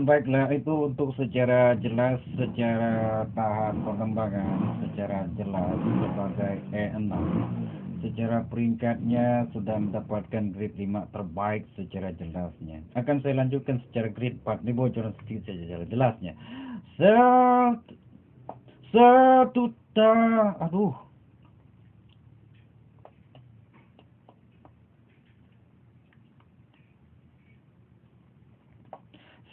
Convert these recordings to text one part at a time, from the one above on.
Baiklah, itu untuk secara jelas, secara tahap pengembangan, secara jelas sebagai E6. Secara peringkatnya sudah mendapatkan grade 5 terbaik secara jelasnya. Akan saya lanjutkan secara grade 4. Ini bocoran sedikit saja secara jelasnya. Satu aduh.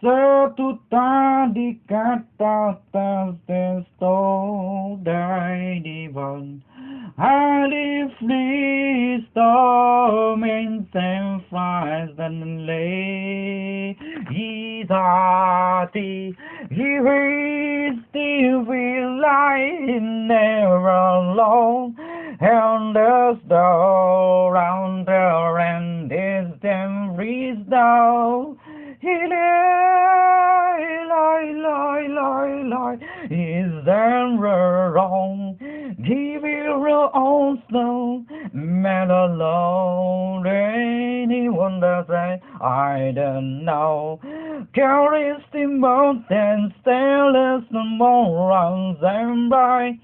Satu tadi kata testo dai di bon Hali flistormen sen flies and lay Isati he reads the will lie never alone and the star round there and is them reads down he lie, is there wrong? Give your own soul, man alone. Anyone that say, I don't know. Carries the mountains, sailors no more runs and by.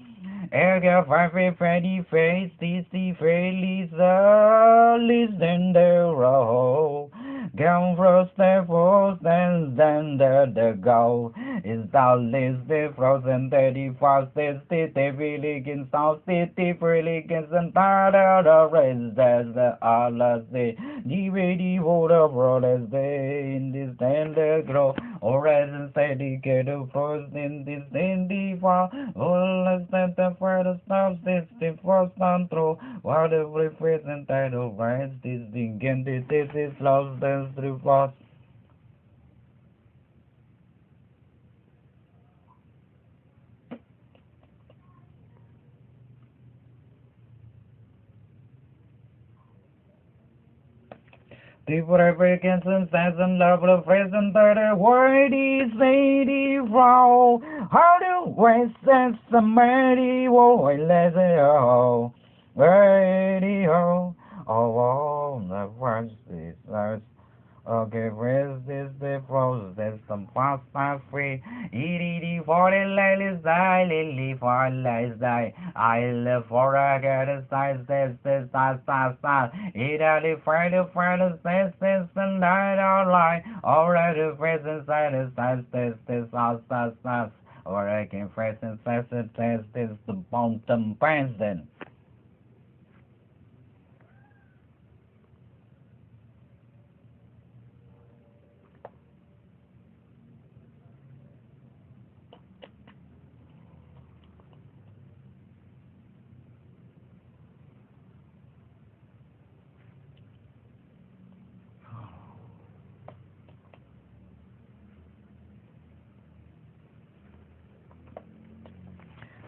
Ega five pretty face, this the Felisa, listen the row. Come first and first and then the go. Is thou list the frozen 31st city, Philippines, South City, Philippines, and Tada, the rest, that's the Allah say. DVD water brothers, they in this tender grow, or as a dedicated first in this in the far, all less than the first stop, this the first time through, whatever present title rights, this thing and this is lost and through fast. The Africans and sense and love of present that word is lady row. How do we sense the mighty boy let's go? Radio, oh, the first is ours. Okay, where's this the process? Some fast and free. EDD for the ladies, die, lily for lies, die. I live for a get a size, this, size. Italy for the this, and I don't lie. Already present side is size, this, size. Or I can present size, this, the mountain pants then.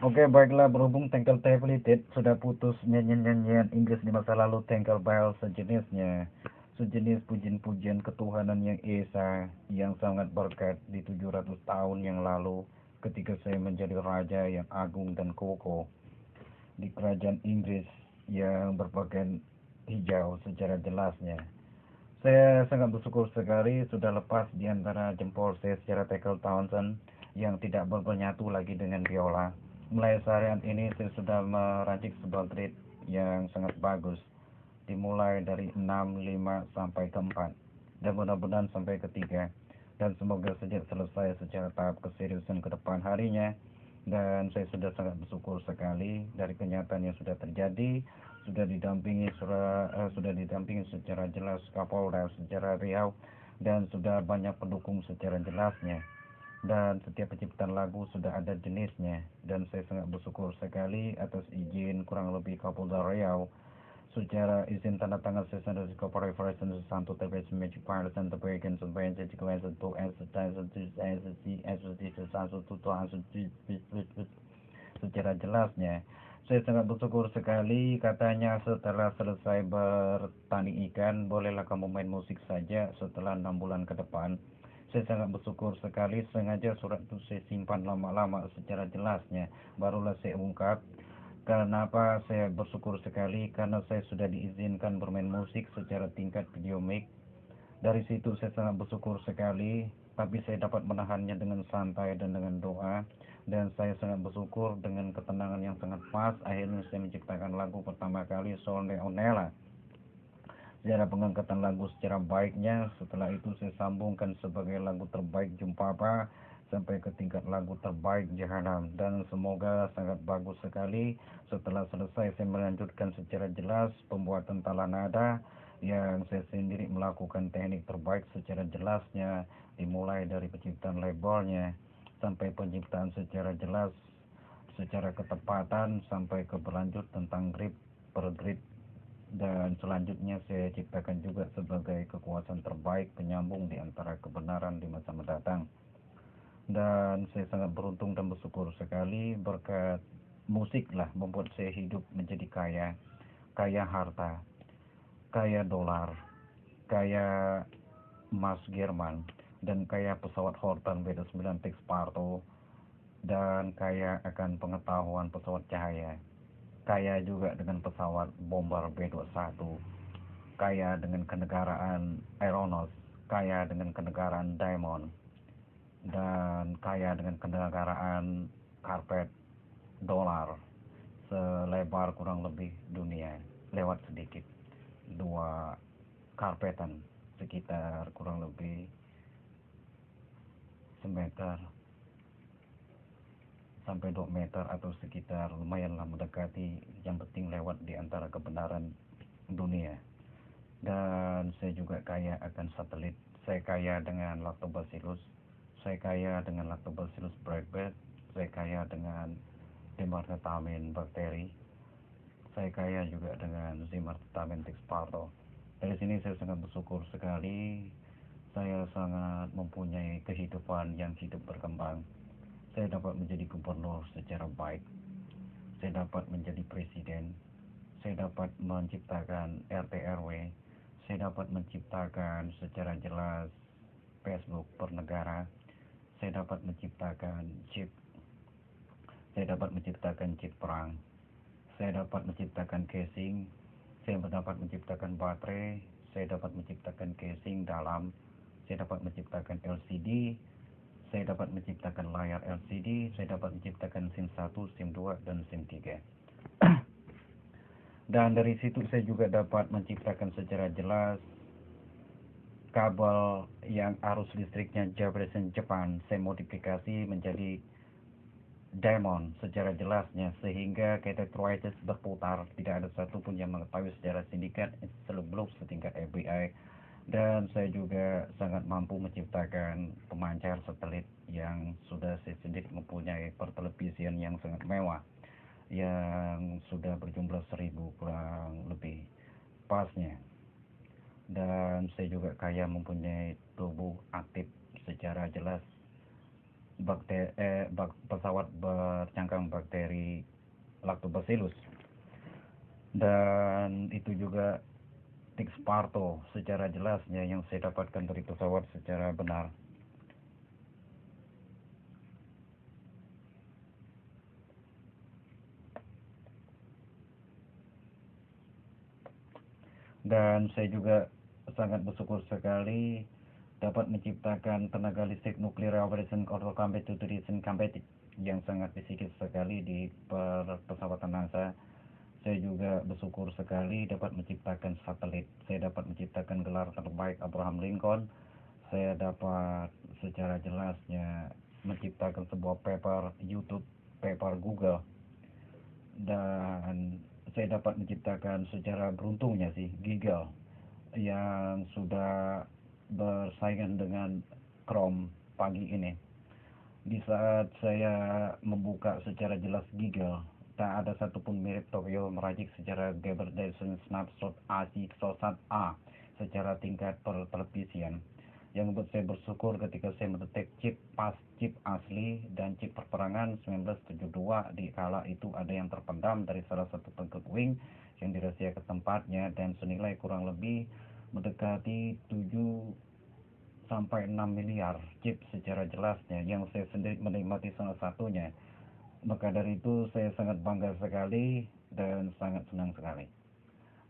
Oke, baiklah, berhubung Tengkel Tableted sudah putus nyanyian-nyanyian Inggris di masa lalu, Tengkel Bible sejenisnya, sejenis pujian-pujian ketuhanan yang esa, yang sangat berkat di 700 tahun yang lalu ketika saya menjadi raja yang agung dan kokoh di kerajaan Inggris yang berpakaian hijau secara jelasnya. Saya sangat bersyukur sekali sudah lepas di antara jempol saya secara Tackle Townsend yang tidak bernyatu lagi dengan biola. Mulai seharian ini saya sudah merancik sebuah grade yang sangat bagus, dimulai dari 6, 5 sampai ke 4 dan mudah-mudahan sampai ke 3, dan semoga saja selesai secara tahap keseriusan ke depan harinya. Dan saya sudah sangat bersyukur sekali dari kenyataan yang sudah terjadi, sudah didampingi secara jelas Kapolda secara Riau, dan sudah banyak pendukung secara jelasnya, dan setiap penciptaan lagu sudah ada jenisnya, dan saya sangat bersyukur sekali atas izin kurang lebih Kapolda Riau secara izin tanda tangan sesuai dengan Corporation Santo Terbaik Magic Pilot dan Terbaik Sampai Jadi Kelas Untuk secara jelasnya. Saya sangat bersyukur sekali, katanya setelah selesai bertani ikan bolehlah kamu main musik saja setelah 6 bulan ke depan. Saya sangat bersyukur sekali, sengaja surat itu saya simpan lama-lama secara jelasnya, barulah saya ungkap. Kenapa saya bersyukur sekali? Karena saya sudah diizinkan bermain musik secara tingkat video mic. Dari situ saya sangat bersyukur sekali. tapi saya dapat menahannya dengan santai dan dengan doa, dan saya sangat bersyukur dengan ketenangan yang sangat pas. Akhirnya saya menciptakan lagu pertama kali, Sole Onela. Secara pengangkatan lagu secara baiknya, setelah itu saya sambungkan sebagai lagu terbaik Jumpapa sampai ke tingkat lagu terbaik Jahanam, dan semoga sangat bagus sekali. Setelah selesai saya melanjutkan secara jelas pembuatan tala nada yang saya sendiri melakukan teknik terbaik secara jelasnya, dimulai dari penciptaan labelnya sampai penciptaan secara jelas secara ketepatan sampai ke berlanjut tentang grip per grip, dan selanjutnya saya ciptakan juga sebagai kekuatan terbaik penyambung di antara kebenaran di masa mendatang. Dan saya sangat beruntung dan bersyukur sekali, berkat musiklah membuat saya hidup menjadi kaya, kaya harta, kaya dolar, kaya emas Jerman, dan kaya pesawat Horten BD9 Texparto, dan kaya akan pengetahuan pesawat cahaya, kaya juga dengan pesawat bomber B-21, kaya dengan kenegaraan Aeronos, kaya dengan kenegaraan Diamond, dan kaya dengan kenegaraan karpet dolar selebar kurang lebih dunia, lewat sedikit dua karpetan sekitar kurang lebih semeter sampai 2 meter, atau sekitar lumayanlah mendekati, yang penting lewat di antara kebenaran dunia. Dan saya juga kaya akan satelit, saya kaya dengan lactobacillus, saya kaya dengan lactobacillus breakbed, saya kaya dengan dimertamin bakteri, saya kaya juga dengan dimertamin texparto. Dari sini saya sangat bersyukur sekali, saya sangat mempunyai kehidupan yang hidup berkembang. Saya dapat menjadi gubernur secara baik, saya dapat menjadi presiden, saya dapat menciptakan RT RW, saya dapat menciptakan secara jelas Facebook per negara, saya dapat menciptakan chip, saya dapat menciptakan chip perang, saya dapat menciptakan casing, saya dapat menciptakan baterai, saya dapat menciptakan casing dalam, saya dapat menciptakan LCD, saya dapat menciptakan layar LCD, saya dapat menciptakan SIM 1, SIM 2, dan SIM 3. Dan dari situ saya juga dapat menciptakan secara jelas kabel yang arus listriknya Japan Jepang, saya modifikasi menjadi diamond secara jelasnya, sehingga catheteritis berputar, tidak ada satupun yang mengetahui secara sindikat selebelum setingkat FBI. Dan saya juga sangat mampu menciptakan pemancar satelit yang sudah saya sendiri mempunyai pertelevisian yang sangat mewah, yang sudah berjumlah 1000 kurang lebih pasnya. Dan saya juga kaya mempunyai tubuh aktif secara jelas pesawat bercangkang bakteri lactobacillus, dan itu juga Texparto secara jelasnya yang saya dapatkan dari pesawat secara benar. Dan saya juga sangat bersyukur sekali dapat menciptakan tenaga listrik nuklir operation auto competition yang sangat psikis sekali di pesawatan NASA. Saya juga bersyukur sekali dapat menciptakan satelit, saya dapat menciptakan gelar terbaik Abraham Lincoln, saya dapat secara jelasnya menciptakan sebuah paper YouTube, paper Google, dan saya dapat menciptakan secara beruntungnya sih Giggle yang sudah bersaingan dengan Chrome pagi ini. Di saat saya membuka secara jelas Giggle, tak ada satupun mirip Tokyo meracik secara Gabardation Snapshot AC A secara tingkat per televisian, yang membuat saya bersyukur ketika saya mendetek chip asli dan chip perperangan 1972. Di kala itu ada yang terpendam dari salah satu tengkuk wing yang dirahasiakan ke tempatnya, dan senilai kurang lebih mendekati 7 sampai 6 miliar chip secara jelasnya, yang saya sendiri menikmati salah satunya. Maka dari itu saya sangat bangga sekali dan sangat senang sekali.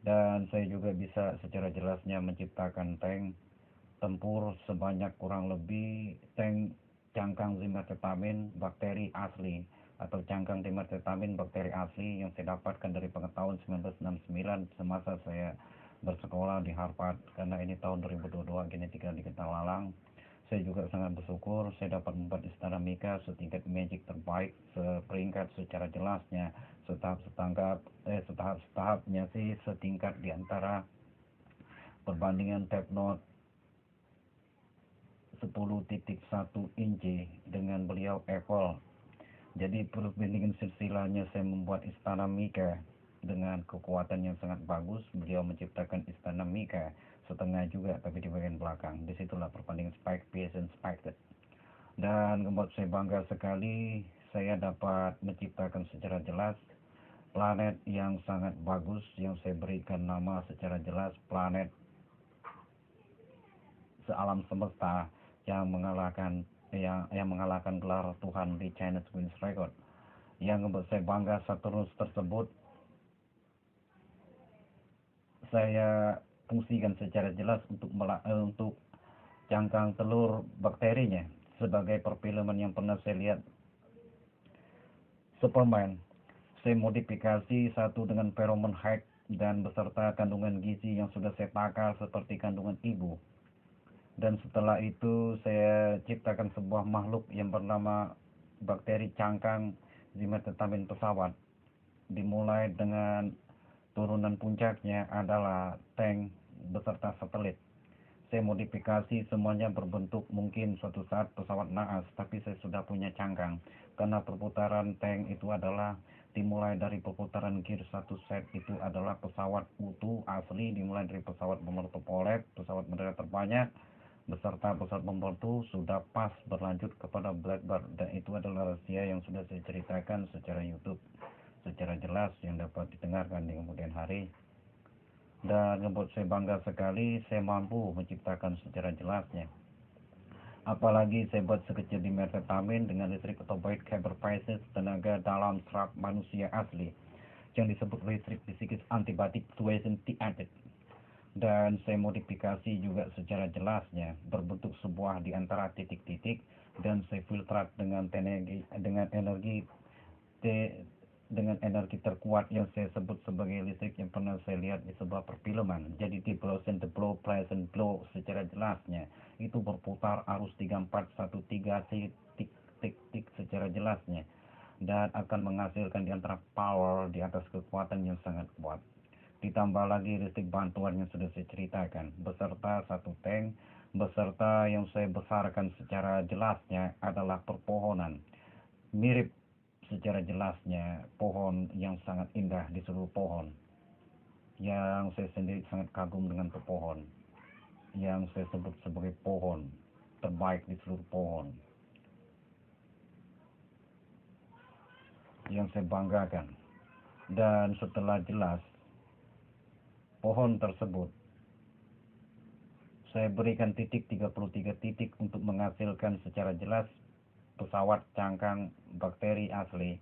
Dan saya juga bisa secara jelasnya menciptakan tank tempur sebanyak kurang lebih tank cangkang zimetetamin bakteri asli atau cangkang zimetetamin bakteri asli yang saya dapatkan dari pengetahuan 1969 semasa saya bersekolah di Harvard, karena ini tahun 2022 genetika dikenal lalang. Saya juga sangat bersyukur saya dapat membuat istana Mika setingkat magic terbaik, seperingkat secara jelasnya, setahapnya sih setingkat di antara perbandingan Tab Note 10.1 inci dengan beliau Apple. Jadi perbandingan silsilahnya saya membuat istana Mika dengan kekuatan yang sangat bagus. Beliau menciptakan istana Mika setengah juga, tapi di bagian belakang. Disitulah perbandingan Spike Pearson Spike. Dan membuat saya bangga sekali saya dapat menciptakan secara jelas planet yang sangat bagus yang saya berikan nama secara jelas planet sealam semesta yang mengalahkan gelar Tuhan di Chinese Guinness Record. Yang membuat saya bangga Saturnus tersebut saya fungsikan secara jelas untuk cangkang telur bakterinya sebagai perfilman yang pernah saya lihat Superman. Saya modifikasi satu dengan pheromone hack dan beserta kandungan gizi yang sudah saya takar seperti kandungan ibu. Dan setelah itu saya ciptakan sebuah makhluk yang bernama bakteri cangkang zimetetamin pesawat. Dimulai dengan turunan puncaknya adalah tank beserta satelit. Saya modifikasi semuanya berbentuk mungkin suatu saat pesawat naas, tapi saya sudah punya cangkang. Karena perputaran tank itu adalah dimulai dari perputaran gear satu set itu adalah pesawat utuh asli, dimulai dari pesawat bomber Tupolev, pesawat mendarat terbanyak, beserta pesawat bomber itu sudah pas berlanjut kepada Blackbird, dan itu adalah rahasia yang sudah saya ceritakan secara YouTube secara jelas yang dapat didengarkan di kemudian hari. Dan membuat saya bangga sekali saya mampu menciptakan secara jelasnya. Apalagi saya buat sekecil dimetetamin dengan listrik autobite Kyber Pisces tenaga dalam serap manusia asli yang disebut listrik psikis antibiotik fluorescent added. Dan saya modifikasi juga secara jelasnya berbentuk sebuah di antara titik-titik, dan saya filtrat dengan energi terkuat yang saya sebut sebagai listrik yang pernah saya lihat di sebuah perfilman. Jadi di Pleasant Blow secara jelasnya itu berputar arus 3413 tik secara jelasnya, dan akan menghasilkan di antara power di atas kekuatan yang sangat kuat. Ditambah lagi listrik bantuan yang sudah saya ceritakan beserta satu tank, beserta yang saya besarkan secara jelasnya adalah perpohonan mirip secara jelasnya pohon yang sangat indah di seluruh pohon, yang saya sendiri sangat kagum dengan pepohon yang saya sebut sebagai pohon terbaik di seluruh pohon yang saya banggakan. Dan setelah jelas pohon tersebut saya berikan titik 33 titik untuk menghasilkan secara jelas pesawat cangkang bakteri asli,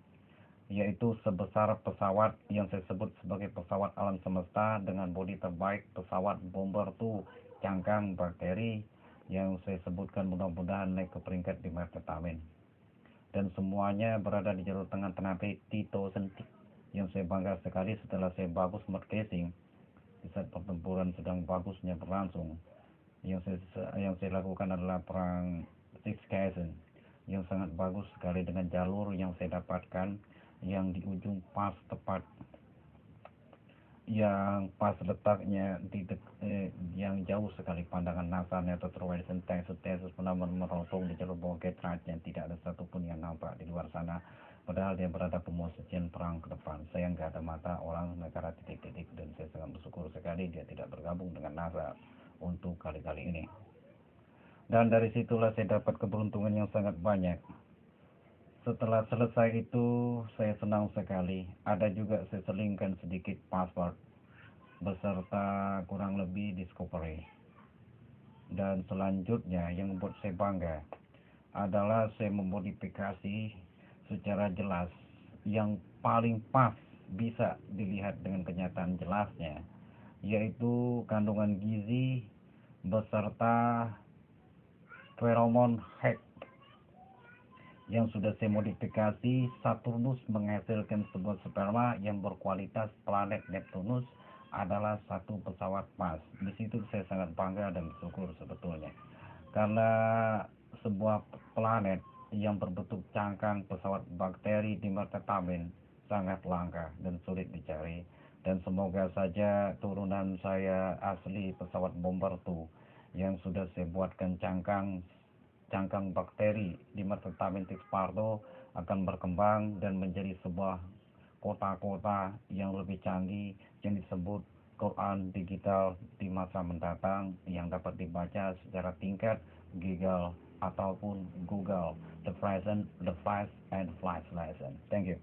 yaitu sebesar pesawat yang saya sebut sebagai pesawat alam semesta dengan bodi terbaik pesawat bomber tuh cangkang bakteri yang saya sebutkan, mudah-mudahan naik ke peringkat di metetamin. Dan semuanya berada di jalur tengah-tengah Tito Sentik yang saya bangga sekali setelah saya bagus smart casing di saat pertempuran sedang bagusnya berlangsung. Yang saya lakukan adalah perang Six Kaisen yang sangat bagus sekali dengan jalur yang saya dapatkan yang di ujung pas tepat, yang pas letaknya yang jauh sekali pandangan NASA atau Horizon Texas pernah merotong di jalur bogey yang tidak ada satupun yang nampak di luar sana, padahal dia berada pemosisian perang ke depan. Saya nggak ada mata orang negara titik-titik, dan saya sangat bersyukur sekali dia tidak bergabung dengan NASA untuk kali-kali ini. Dan dari situlah saya dapat keberuntungan yang sangat banyak. Setelah selesai itu saya senang sekali. Ada juga saya selingkan sedikit password beserta kurang lebih discovery. Dan selanjutnya yang membuat saya bangga adalah saya memodifikasi secara jelas yang paling pas bisa dilihat dengan kenyataan jelasnya, yaitu kandungan gizi beserta feromon Heck yang sudah saya modifikasi. Saturnus menghasilkan sebuah sperma yang berkualitas planet Neptunus adalah satu pesawat pas. Di situ saya sangat bangga dan bersyukur sebetulnya, karena sebuah planet yang berbentuk cangkang pesawat bakteri di Mertetamin sangat langka dan sulit dicari. Dan semoga saja turunan saya asli pesawat Bomber 2 yang sudah saya buatkan cangkang bakteri di Mertetamin Pardo akan berkembang dan menjadi sebuah kota-kota yang lebih canggih yang disebut Quran digital di masa mendatang, yang dapat dibaca secara tingkat Giggle ataupun Google, the present, the past, and flash lesson. Thank you.